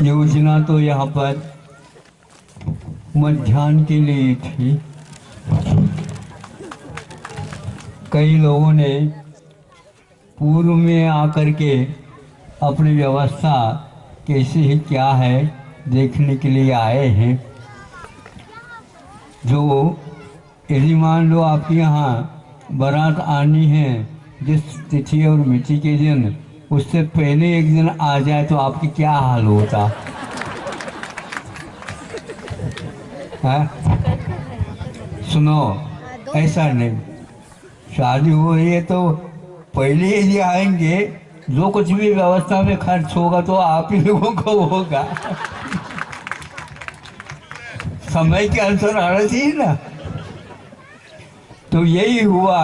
योजना तो यहाँ पर मध्याह्न के लिए थी। कई लोगों ने पूर्व में आकर के अपनी व्यवस्था कैसे है क्या है देखने के लिए आए हैं। जो यदि मान लो आपके यहाँ बारात आनी है जिस तिथि और मिति के दिन, उससे पहले एक दिन आ जाए तो आपकी क्या हाल होता है? सुनो, ऐसा नहीं, शादी हो रही है तो पहले यदि आएंगे, जो कुछ भी व्यवस्था में खर्च होगा तो आप ही लोगों को होगा। समय के अनुसार आना चाहिए ना। तो यही हुआ,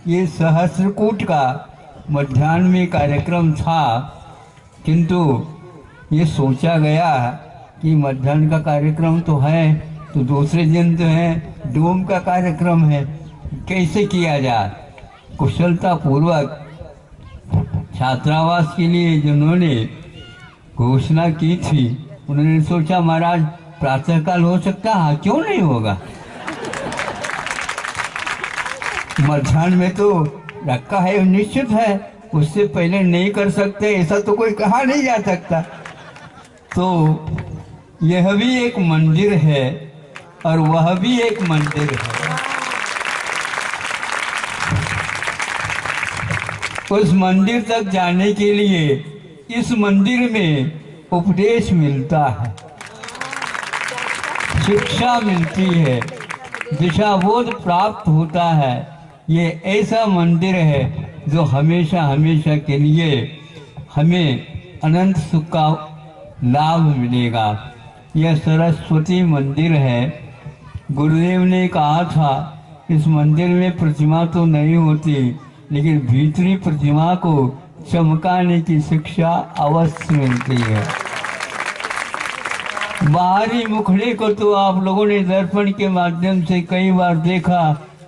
ये सहस्त्रकूट का मध्याह्न में कार्यक्रम था, किंतु ये सोचा गया कि मध्याह्न का कार्यक्रम तो है, तो दूसरे दिन तो है डोम का कार्यक्रम है, कैसे किया जाए। कुशलता पूर्वक छात्रावास के लिए जिन्होंने घोषणा की थी, उन्होंने सोचा महाराज प्रातःकाल हो सकता है, क्यों नहीं होगा। मध्याह्न में तो रखा है, निश्चित है, उससे पहले नहीं कर सकते ऐसा तो कोई कहा नहीं जा सकता। तो यह भी एक मंदिर है और वह भी एक मंदिर है। उस मंदिर तक जाने के लिए इस मंदिर में उपदेश मिलता है, शिक्षा मिलती है, दिशाबोध प्राप्त होता है। ये ऐसा मंदिर है जो हमेशा हमेशा के लिए हमें अनंत सुख का लाभ मिलेगा। यह सरस्वती मंदिर है। गुरुदेव ने कहा था, इस मंदिर में प्रतिमा तो नहीं होती, लेकिन भीतरी प्रतिमा को चमकाने की शिक्षा अवश्य मिलती है। बाहरी मुखड़े को तो आप लोगों ने दर्पण के माध्यम से कई बार देखा,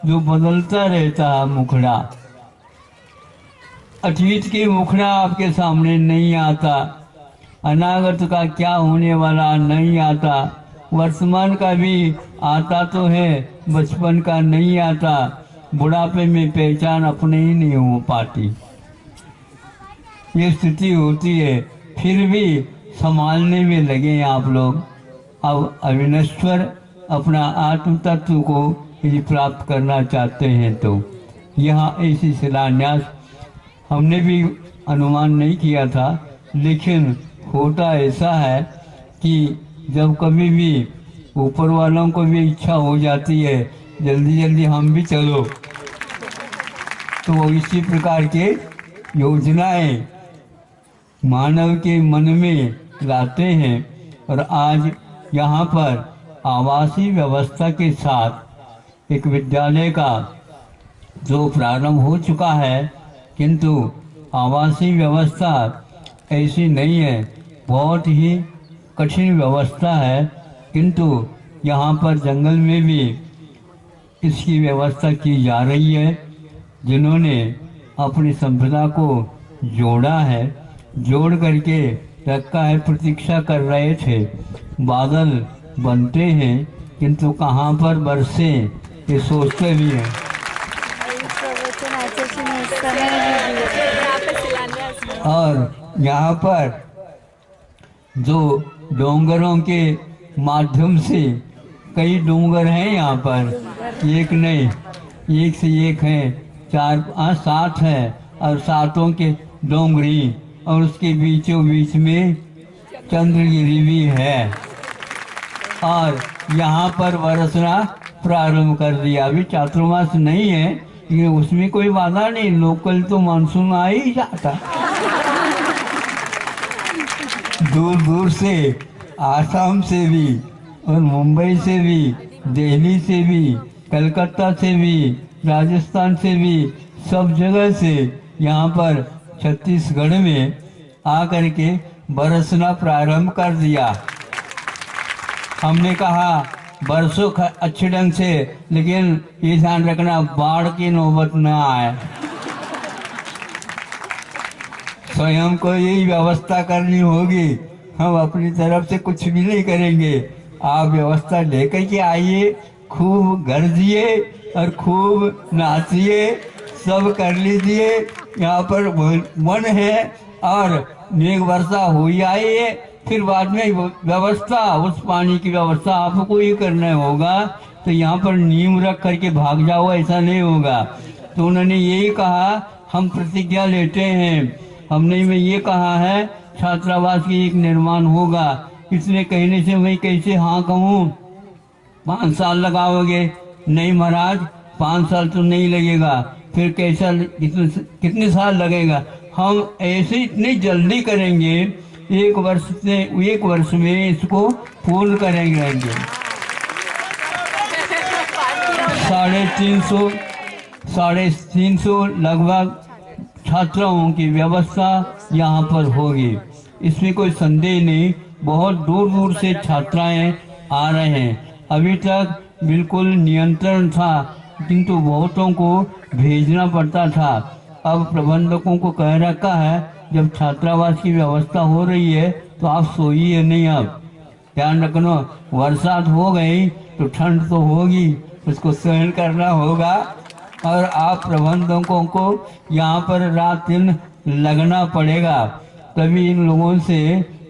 जो बदलता रहता है मुखड़ा। अतीत की मुखड़ा आपके सामने नहीं आता, अनागत का क्या होने वाला नहीं आता, वर्तमान का भी आता तो है, बचपन का नहीं आता, बुढ़ापे में पहचान अपने ही नहीं हो पाती। ये स्थिति होती है, फिर भी संभालने में लगे आप लोग। अब अविनश्वर अपना आत्म तत्व को यदि प्राप्त करना चाहते हैं तो यहाँ ऐसी शिलान्यास हमने भी अनुमान नहीं किया था, लेकिन होता ऐसा है कि जब कभी भी ऊपर वालों को भी इच्छा हो जाती है जल्दी जल्दी हम भी चलो, तो वो इसी प्रकार के योजनाएं मानव के मन में लाते हैं। और आज यहाँ पर आवासीय व्यवस्था के साथ एक विद्यालय का जो प्रारंभ हो चुका है, किंतु आवासीय व्यवस्था ऐसी नहीं है, बहुत ही कठिन व्यवस्था है, किंतु यहाँ पर जंगल में भी इसकी व्यवस्था की जा रही है। जिन्होंने अपनी संपदा को जोड़ा है, जोड़ करके रखा है, प्रतीक्षा कर रहे थे, बादल बनते हैं किंतु कहाँ पर बरसे ये सोचते भी हैं। और यहाँ पर जो डोंगरों के माध्यम से, कई डोंगर हैं यहाँ पर, एक नहीं एक से एक हैं, 4-5-7 है, और 7 के डोंगरी, और उसके बीचों बीच में चंद्रगिरी भी है। और यहाँ पर बरसना प्रारंभ कर दिया। अभी चातुर्मास नहीं है, लेकिन उसमें कोई बाधा नहीं, लोकल तो मानसून आ ही जाता। दूर दूर से, आसाम से भी और मुंबई से भी, दिल्ली से भी, कलकत्ता से भी, राजस्थान से भी, सब जगह से यहाँ पर छत्तीसगढ़ में आकर के बरसना प्रारंभ कर दिया। हमने कहा बरसों अच्छे ढंग से, लेकिन ये ध्यान रखना बाढ़ की नौबत न आए। स्वयं को यही व्यवस्था करनी होगी, हम अपनी तरफ से कुछ भी नहीं करेंगे। आप व्यवस्था लेकर के आइए, खूब गरजिए और खूब नाचिए, सब कर लीजिए। यहाँ पर वन है और मेघ वर्षा हो ही आई है, फिर बाद में व्यवस्था, उस पानी की व्यवस्था आपको ही करना होगा। तो यहाँ पर नींव रख करके भाग जाओ, ऐसा नहीं होगा। तो उन्होंने यही कहा, हम प्रतिज्ञा लेते हैं, हमने में ये कहा है छात्रावास की एक निर्माण होगा। इसने कहने से मैं कैसे हाँ कहूँ, 5 साल लगाओगे? नहीं महाराज, 5 साल तो नहीं लगेगा, फिर कैसा कितने साल लगेगा? हम ऐसे इतनी जल्दी करेंगे, 1 वर्ष में इसको पूर्ण करेंगे। 350 लगभग छात्राओं की व्यवस्था यहाँ पर होगी, इसमें कोई संदेह नहीं। बहुत दूर दूर से छात्राएं आ रहे हैं। अभी तक बिल्कुल नियंत्रण था, किंतु बहुतों को भेजना पड़ता था। अब प्रबंधकों को कह रखा है, जब छात्रावास की व्यवस्था हो रही है तो आप सोइए नहीं। अब ध्यान रखना, बरसात हो गई तो ठंड तो होगी, उसको सहन करना होगा। और आप प्रबंधकों को यहाँ पर रात दिन लगना पड़ेगा, तभी इन लोगों से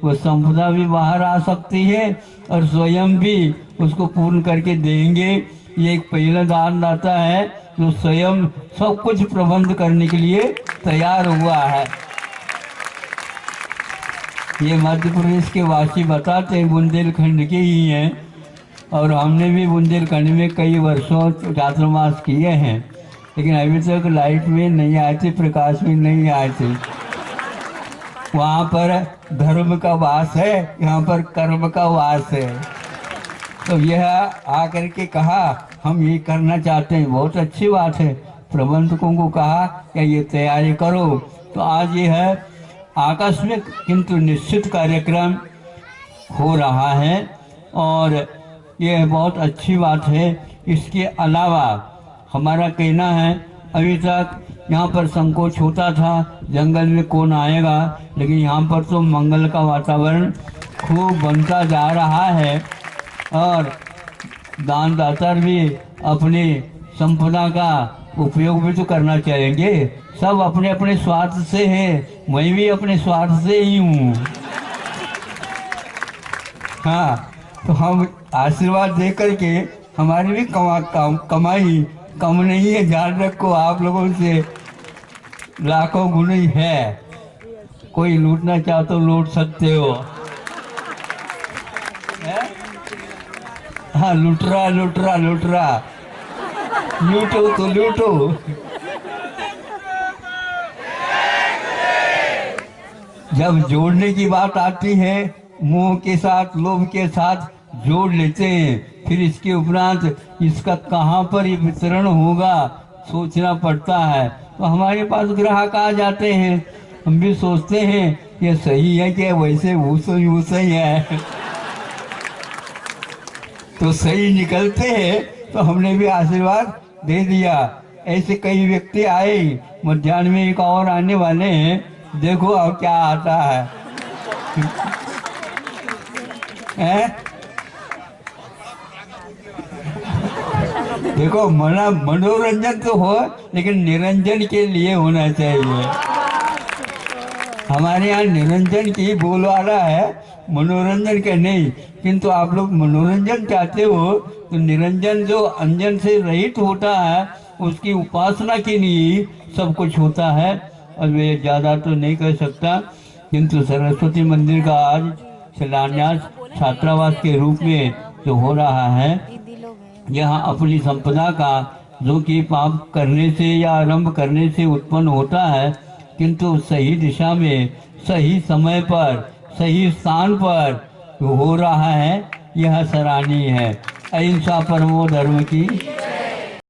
वो संपदा भी बाहर आ सकती है और स्वयं भी उसको पूर्ण करके देंगे। ये एक पहला दानदाता है जो स्वयं सब कुछ प्रबंध करने के लिए तैयार हुआ है। ये मध्य प्रदेश के वासी बताते हैं, बुंदेलखंड के ही हैं, और हमने भी बुंदेलखंड में कई वर्षों छात्रावास किए हैं, लेकिन अभी तक लाइट में नहीं आए थे, प्रकाश में नहीं आए थे। वहाँ पर धर्म का वास है, यहाँ पर कर्म का वास है। तो यह आकर के कहा हम ये करना चाहते हैं, बहुत अच्छी बात है। प्रबंधकों को कहा कि ये तैयारी करो। तो आज ये है आकस्मिक किंतु निश्चित कार्यक्रम हो रहा है और यह बहुत अच्छी बात है। इसके अलावा हमारा कहना है, अभी तक यहाँ पर संकोच होता था जंगल में कौन आएगा, लेकिन यहाँ पर तो मंगल का वातावरण खूब बनता जा रहा है और दानदाता भी अपनी संपदा का उपयोग भी तो करना चाहेंगे। सब अपने अपने स्वार्थ से हैं, मैं भी अपने स्वार्थ से ही हूँ। हाँ, तो हम आशीर्वाद दे करके हमारी भी कमाई कम नहीं है, ध्यान रखो। आप लोगों से लाखों गुनी है, कोई लूटना चाहो तो लूट सकते हो। हाँ, लुटरा लुटरा लुटरा, लूटो तो लूटो। जब जोड़ने की बात आती है, मोह के साथ लोभ के साथ जोड़ लेते हैं, फिर इसके उपरांत इसका कहाँ पर ये वितरण होगा सोचना पड़ता है। तो हमारे पास ग्राहक आ जाते हैं, हम भी सोचते हैं ये सही है कि वैसे वो सही है, तो सही निकलते हैं। तो हमने भी आशीर्वाद दे दिया। ऐसे कई व्यक्ति आए, मध्याह्न में एक और आने वाले हैं, देखो अब क्या आता है। देखो मनोरंजन तो हो, लेकिन निरंजन के लिए होना चाहिए। हमारे यहाँ निरंजन की बोलवाला है, मनोरंजन का नहीं। किंतु आप लोग मनोरंजन चाहते हो तो निरंजन जो अंजन से रहित होता है, उसकी उपासना के लिए सब कुछ होता है। और वे ज़्यादा तो नहीं कह सकता, किंतु सरस्वती मंदिर का आज शिलान्यास छात्रावास के रूप में जो हो रहा है, यहाँ अपनी संपदा का जो कि पाप करने से या आरंभ करने से उत्पन्न होता है, किंतु सही दिशा में सही समय पर सही स्थान पर हो रहा है, यह सराहनीय है। अहिंसा परमो धर्म की